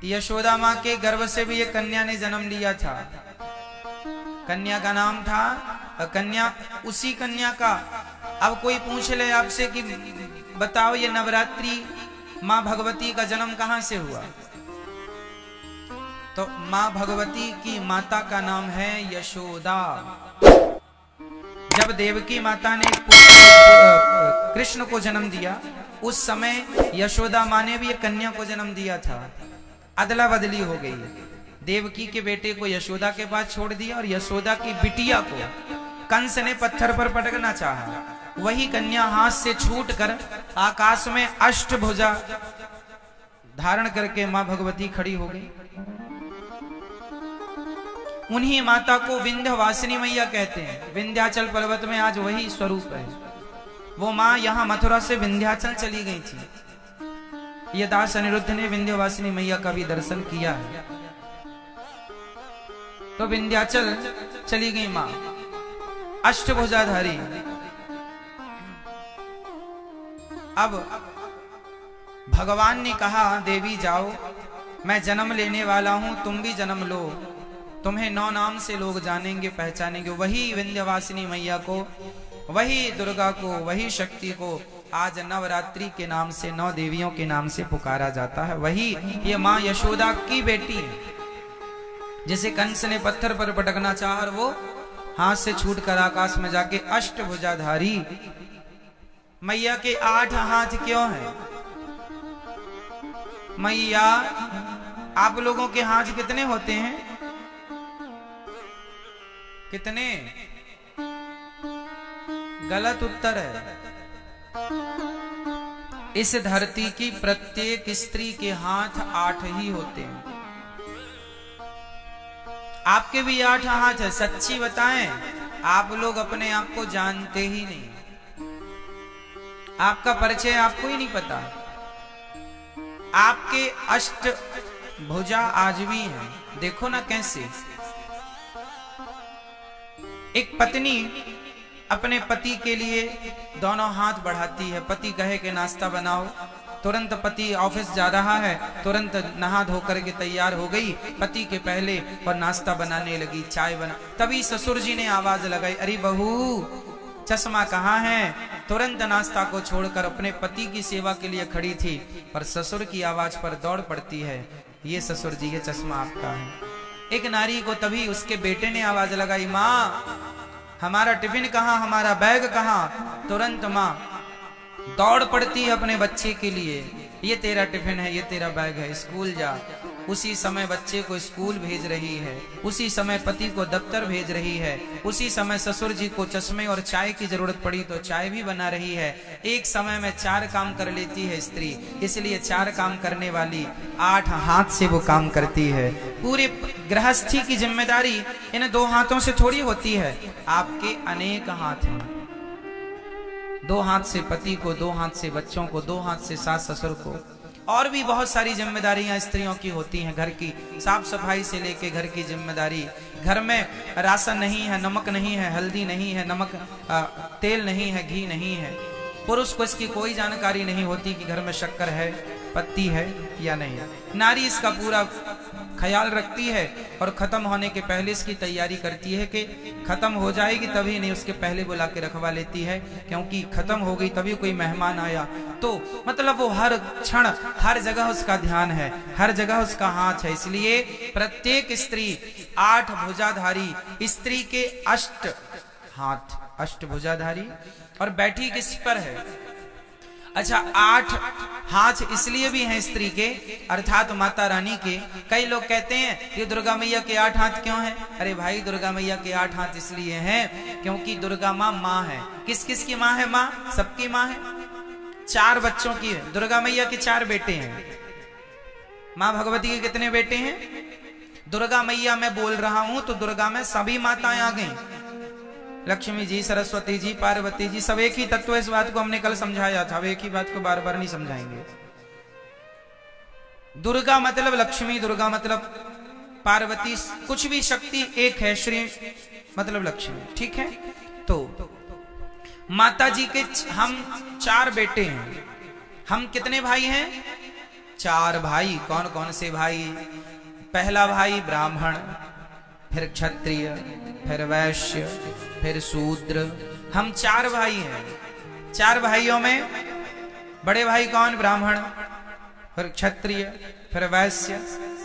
यशोदा माँ के गर्भ से भी एक कन्या ने जन्म लिया था। कन्या का नाम था कन्या, उसी कन्या का अब कोई पूछ ले आपसे कि बताओ ये नवरात्रि माँ भगवती का जन्म कहां से हुआ, तो माँ भगवती की माता का नाम है यशोदा। जब देवकी माता ने कृष्ण को जन्म दिया उस समय यशोदा माँ ने भी एक कन्या को जन्म दिया था। अदला बदली हो गई, देवकी के बेटे को यशोदा के पास छोड़ दिया और यशोदा की बिटिया को कंस ने पत्थर पर पटकना चाहा। वही कन्या हाथ से छूटकर आकाश में अष्टभुजा धारण करके मां भगवती खड़ी हो गई। उन्हीं माता को विंध्यवासिनी मैया कहते हैं। विंध्याचल पर्वत में आज वही स्वरूप है। वो मां यहां मथुरा से विंध्याचल चली गई थी। ये दास अनिरुद्ध ने विंध्यवासिनी मैया का भी दर्शन किया है। तो विंध्याचल चली गई मां अष्टभुजाधारी। अब भगवान ने कहा देवी जाओ, मैं जन्म लेने वाला हूं, तुम भी जन्म लो, तुम्हें 9 नाम से लोग जानेंगे पहचानेंगे। वही विंध्यवासिनी मैया को, वही दुर्गा को, वही शक्ति को आज नवरात्रि के नाम से 9 देवियों के नाम से पुकारा जाता है। वही ये माँ यशोदा की बेटी है जिसे कंस ने पत्थर पर पटकना चाहा और वो हाथ से छूटकर आकाश में जाके अष्टभुजाधारी। मैया के 8 हाथ क्यों हैं? मैया आप लोगों के हाथ कितने होते हैं? कितने? गलत उत्तर है। इस धरती की प्रत्येक स्त्री के हाथ 8 ही होते हैं। आपके भी 8 हाथ है। सच्ची बताएं, आप लोग अपने आप को जानते ही नहीं। आपका परिचय आपको ही नहीं पता। आपके अष्ट भुजा आज भी हैं। देखो ना कैसे एक पत्नी अपने पति के लिए दोनों हाथ बढ़ाती है। पति कहे कि नाश्ता बनाओ, तुरंत पति ऑफिस जा रहा है, तुरंत नहा धो करके तैयार हो गई पति के पहले और नाश्ता बनाने लगी, चाय बना। तभी ससुर जी ने आवाज लगाई, अरे बहू चश्मा कहाँ है? तुरंत नाश्ता को छोड़कर अपने पति की सेवा के लिए खड़ी थी, पर ससुर की आवाज पर दौड़ पड़ती है, ये ससुर जी ये चश्मा आपका है। एक नारी को तभी उसके बेटे ने आवाज लगाई, माँ हमारा टिफिन कहाँ, हमारा बैग कहाँ? तुरंत माँ दौड़ पड़ती है अपने बच्चे के लिए, ये तेरा टिफिन है, ये तेरा बैग है, स्कूल जा। उसी समय बच्चे को स्कूल भेज रही है, उसी समय पति को दफ्तर भेज रही है, उसी समय ससुर जी को चश्मे और चाय की जरूरत पड़ी तो चाय भी बना रही है। एक समय में 4 काम कर लेती है स्त्री, इसलिए 4 काम करने वाली 8 हाथ से वो काम करती है। पूरे गृहस्थी की जिम्मेदारी इन 2 हाथों से थोड़ी होती है। आपके अनेक हाथ हैं। 2 हाथ से पति को, 2 हाथ से बच्चों को, 2 हाथ से सास ससुर को, और भी बहुत सारी जिम्मेदारियां स्त्रियों की होती हैं। घर की साफ सफाई से लेके घर की जिम्मेदारी, घर में राशन नहीं है, नमक नहीं है, हल्दी नहीं है, नमक तेल नहीं है, घी नहीं है। पुरुष को इसकी कोई जानकारी नहीं होती कि घर में शक्कर है, पत्ती है या नहीं। नारी इसका पूरा ख्याल रखती है और खत्म होने के पहले इसकी तैयारी करती है कि खत्म हो जाएगी तभी नहीं, उसके पहले बुला के रखवा लेती है, क्योंकि खत्म हो गई तभी कोई मेहमान आया तो मतलब वो हर क्षण हर जगह उसका ध्यान है, हर जगह उसका हाथ है। इसलिए प्रत्येक स्त्री 8 भुजाधारी स्त्री के 8 हाथ, अष्टभुजाधारी। और बैठी किस पर है? अच्छा 8 हाथ इसलिए भी हैं स्त्री के, अर्थात माता रानी के। कई लोग कहते हैं ये दुर्गा मैया के 8 हाथ क्यों हैं? अरे भाई दुर्गा मैया के 8 हाथ इसलिए हैं क्योंकि दुर्गा माँ है। किस किस की माँ है? माँ सबकी माँ है। 4 बच्चों की है। दुर्गा मैया के 4 बेटे हैं। माँ भगवती के कितने बेटे हैं? दुर्गा मैया मैं बोल रहा हूं तो दुर्गा में सभी माताएं आ गई, लक्ष्मी जी, सरस्वती जी, पार्वती जी, सब एक ही तत्व। इस बात को हमने कल समझाया था, एक ही बात को बार बार नहीं समझाएंगे। दुर्गा मतलब लक्ष्मी, दुर्गा मतलब पार्वती, कुछ भी शक्ति एक है, श्री मतलब लक्ष्मी, ठीक है। तो माता जी के हम 4 बेटे हैं। हम कितने भाई हैं? चार भाई। कौन कौन से भाई? पहला भाई ब्राह्मण, फिर क्षत्रिय, फिर वैश्य, फिर शूद्र। हम चार भाई हैं। चार भाइयों में बड़े भाई कौन? ब्राह्मण, फिर क्षत्रिय, फिर वैश्य,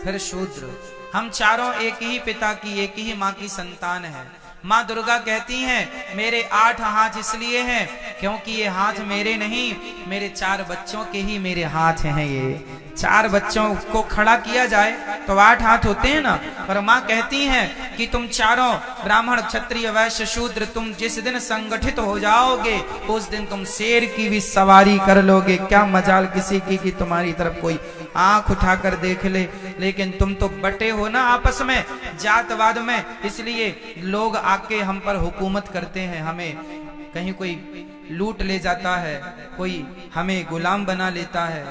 फिर शूद्र। हम चारों एक ही पिता की, एक ही माँ की संतान है। माँ दुर्गा कहती हैं मेरे 8 हाथ इसलिए हैं क्योंकि ये हाथ मेरे नहीं, मेरे 4 बच्चों के ही मेरे हाथ हैं। ये 4 बच्चों को खड़ा किया जाए तो 8 हाथ होते हैं ना। पर माँ कहती हैं कि तुम चारों ब्राह्मण, क्षत्रिय, वैश्य, शूद्र, तुम जिस दिन संगठित हो जाओगे उस दिन तुम शेर की भी सवारी कर लोगे। क्या मजाल किसी की कि तुम्हारी तरफ कोई आंख उठाकर देख ले। लेकिन तुम तो बटे हो ना आपस में, जातवाद में, इसलिए लोग आके हम पर हुकूमत करते हैं। हमें कहीं कोई लूट ले जाता है, कोई हमें गुलाम बना लेता है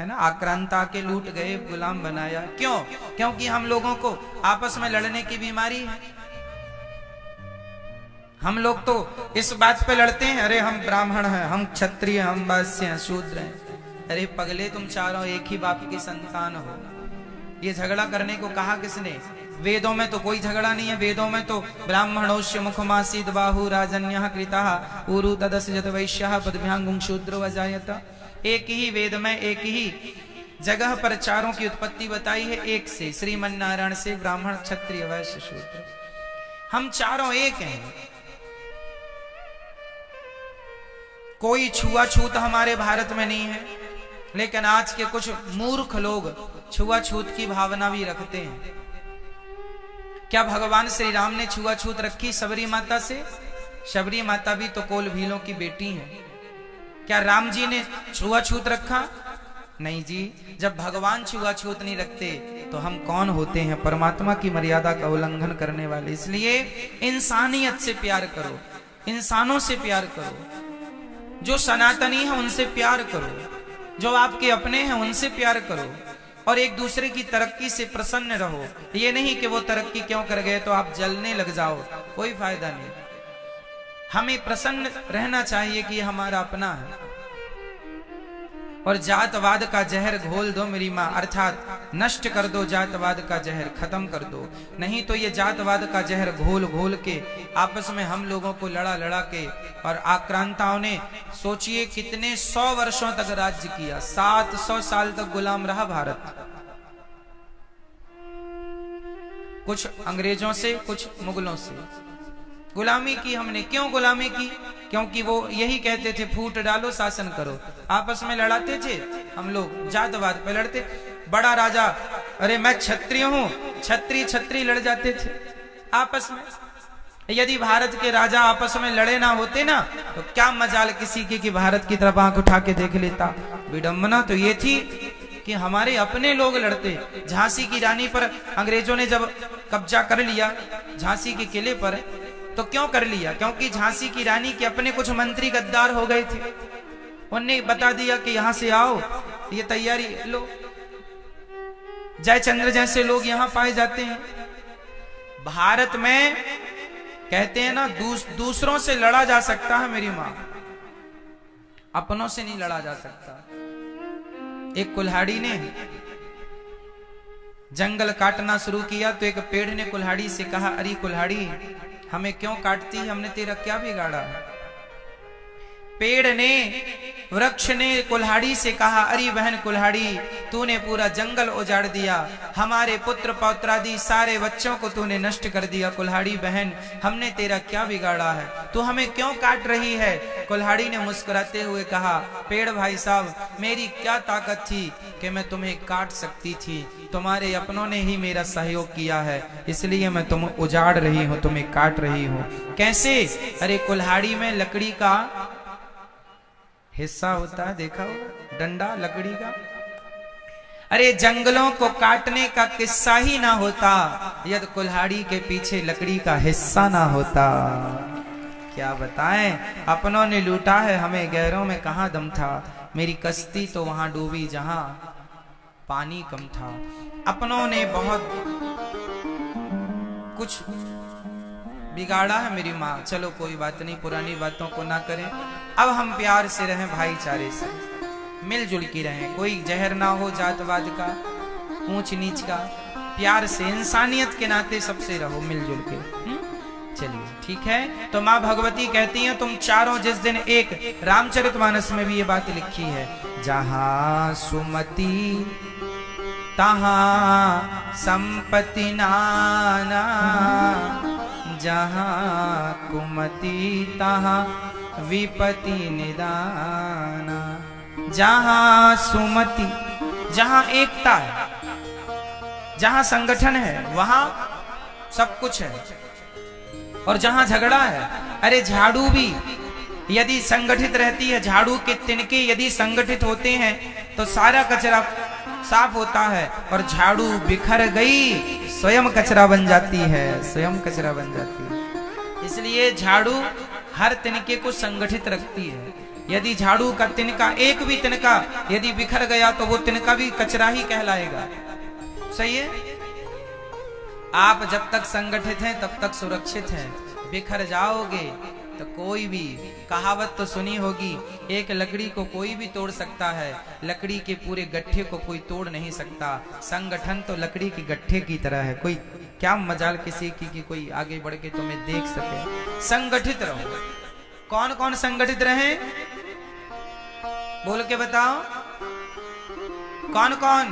ना। आक्रांता के लूट गए, गुलाम बनाया। क्यों? क्योंकि हम लोगों को आपस में लड़ने की बीमारी है। हम लोग तो इस बात पे लड़ते हैं, अरे हम ब्राह्मण हैं, हम क्षत्रिय, हम वैश्य हैं, शूद्र हैं। अरे पगले, तुम चारों एक ही बाप की संतान हो। ये झगड़ा करने को कहा किसने? वेदों में तो कोई झगड़ा नहीं है। वेदों में तो ब्राह्मणोश्य मुखमासीद बाहु राजन्यः कृतः उरु तदस्य जत वैश्यः पदभ्यांगुं शूद्रो अजायत। एक ही वेद में एक ही जगह पर चारों की उत्पत्ति बताई है, एक से, श्रीमन नारायण से, ब्राह्मण, क्षत्रिय, वैश्य, शूद्र। हम चारों एक हैं। कोई छुआछूत हमारे भारत में नहीं है। लेकिन आज के कुछ मूर्ख लोग छुआछूत की भावना भी रखते हैं। क्या भगवान श्री राम ने छुआछूत रखी शबरी माता से? शबरी माता भी तो कोल भीलों की बेटी है। क्या राम जी ने छुआछूत रखा? नहीं जी। जब भगवान छुआछूत नहीं रखते तो हम कौन होते हैं? परमात्मा की मर्यादा का उल्लंघन करने वाले। इसलिए इंसानियत से प्यार करो, इंसानों से प्यार करो। जो सनातनी है उनसे प्यार करो, जो आपके अपने हैं उनसे प्यार करो, और एक दूसरे की तरक्की से प्रसन्न रहो। ये नहीं कि वो तरक्की क्यों कर गए तो आप जलने लग जाओ, कोई फायदा नहीं। हमें प्रसन्न रहना चाहिए कि हमारा अपना है। और जातवाद का जहर घोल दो मेरी माँ, अर्थात नष्ट कर दो जातवाद का जहर, खत्म कर दो। नहीं तो ये जातवाद का जहर घोल घोल के आपस में हम लोगों को लड़ा लड़ा के, और आक्रांताओं ने सोचिए कितने 100 वर्षों तक राज्य किया। 700 साल तक गुलाम रहा भारत, कुछ अंग्रेजों से, कुछ मुगलों से गुलामी की हमने। क्यों गुलामी की? क्योंकि वो यही कहते थे फूट डालो शासन करो। आपस में लड़ाते थे हम लोग, जातवाद पे लड़ते। बड़ा राजा, अरे मैं क्षत्रिय हूं, छत्री छत्री लड़ जाते थे आपस में। यदि भारत के राजा आपस में लड़े ना होते ना तो क्या मजाल किसी की कि भारत की तरफ आंख उठा के देख लेता। विडंबना तो ये थी कि हमारे अपने लोग लड़ते। झांसी की रानी पर अंग्रेजों ने जब कब्जा कर लिया, झांसी के किले पर, तो क्यों कर लिया? क्योंकि झांसी की रानी के अपने कुछ मंत्री गद्दार हो गए थे। उन्होंने बता दिया कि यहां से आओ, ये तैयारी लो। जयचंद्र जैसे लोग यहां पाए जाते हैं। भारत में कहते हैं ना दूसरों से लड़ा जा सकता है मेरी मां, अपनों से नहीं लड़ा जा सकता। एक कुल्हाड़ी ने जंगल काटना शुरू किया तो एक पेड़ ने कुल्हाड़ी से कहा, अरे कुल्हाड़ी हमें क्यों काटती है, हमने तेरा क्या बिगाड़ा? पेड़ ने, वृक्ष ने कुल्हाड़ी से कहा, अरे बहन कुल्हाड़ी तूने पूरा जंगल उजाड़ दिया, हमारे पुत्र पौत्रादि सारे बच्चों को तूने नष्ट कर दिया। कुल्हाड़ी बहन हमने तेरा क्या बिगाड़ा है, तू हमें क्यों काट रही है? कुल्हाड़ी ने मुस्कुराते हुए कहा, पेड़ भाई साहब मेरी क्या ताकत थी कि मैं तुम्हें काट सकती थी, तुम्हारे अपनों ने ही मेरा सहयोग किया है, इसलिए मैं तुम्हें उजाड़ रही हूँ, तुम्हें काट रही हूँ। कैसे? अरे कुल्हाड़ी में लकड़ी का हिस्सा होता है, देखा होगा, डंडा लकड़ी का। अरे जंगलों को काटने का किस्सा ही ना होता यदि कुल्हाड़ी के पीछे लकड़ी का हिस्सा ना होता। क्या बताएं, अपनों ने लूटा है हमें, गैरों में कहां दम था। मेरी कश्ती तो वहां डूबी जहां पानी कम था। अपनों ने बहुत कुछ बिगाड़ा है मेरी माँ। चलो कोई बात नहीं, पुरानी बातों को ना करें, अब हम प्यार से रहें, भाईचारे से। मिलजुल के रहें, कोई जहर ना हो जातवाद का, ऊंच नीच का, प्यार से इंसानियत के नाते सबसे रहो मिलजुल के। चलिए ठीक है। तो माँ भगवती कहती हैं तुम चारों जिस दिन एक, रामचरितमानस में भी ये बात लिखी है, जहां सुमति तहां संपत्ति नाना, जहां कुमति तहां विपत्ति निदाना। जहां सुमति, जहां एकता है, जहां संगठन है, वहां सब कुछ है। और जहां झगड़ा है, अरे झाड़ू भी यदि संगठित रहती है, झाड़ू के तिनके यदि संगठित होते हैं तो सारा कचरा साफ होता है, और झाड़ू बिखर गई स्वयं कचरा बन जाती है, स्वयं कचरा बन जाती है। इसलिए झाड़ू हर तिनके को संगठित रखती है। यदि झाड़ू का तिनका, एक भी तिनका यदि बिखर गया तो वो तिनका भी कचरा ही कहलाएगा। सही है। आप जब तक संगठित हैं तब तक सुरक्षित हैं, बिखर जाओगे तो कोई भी, कहावत तो सुनी होगी, एक लकड़ी को कोई भी तोड़ सकता है, लकड़ी के पूरे गट्ठे को कोई तोड़ नहीं सकता। संगठन तो लकड़ी के गट्ठे की तरह है, कोई क्या मजाल किसी की कि कोई आगे बढ़ के तुम्हें देख सके। संगठित रहो। कौन कौन संगठित रहे, बोल के बताओ कौन कौन?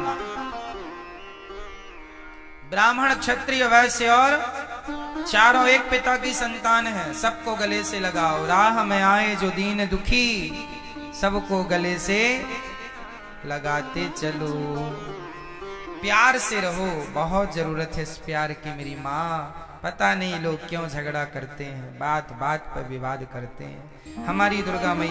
ब्राह्मण, क्षत्रिय, वैश्य और चारों एक पिता की संतान है। सबको गले से लगाओ। राह में आए जो दीन दुखी, सबको गले से लगाते चलो। प्यार से रहो, बहुत जरूरत है इस प्यार की मेरी माँ। पता नहीं लोग क्यों झगड़ा करते हैं, बात बात पर विवाद करते हैं। हमारी दुर्गा मैया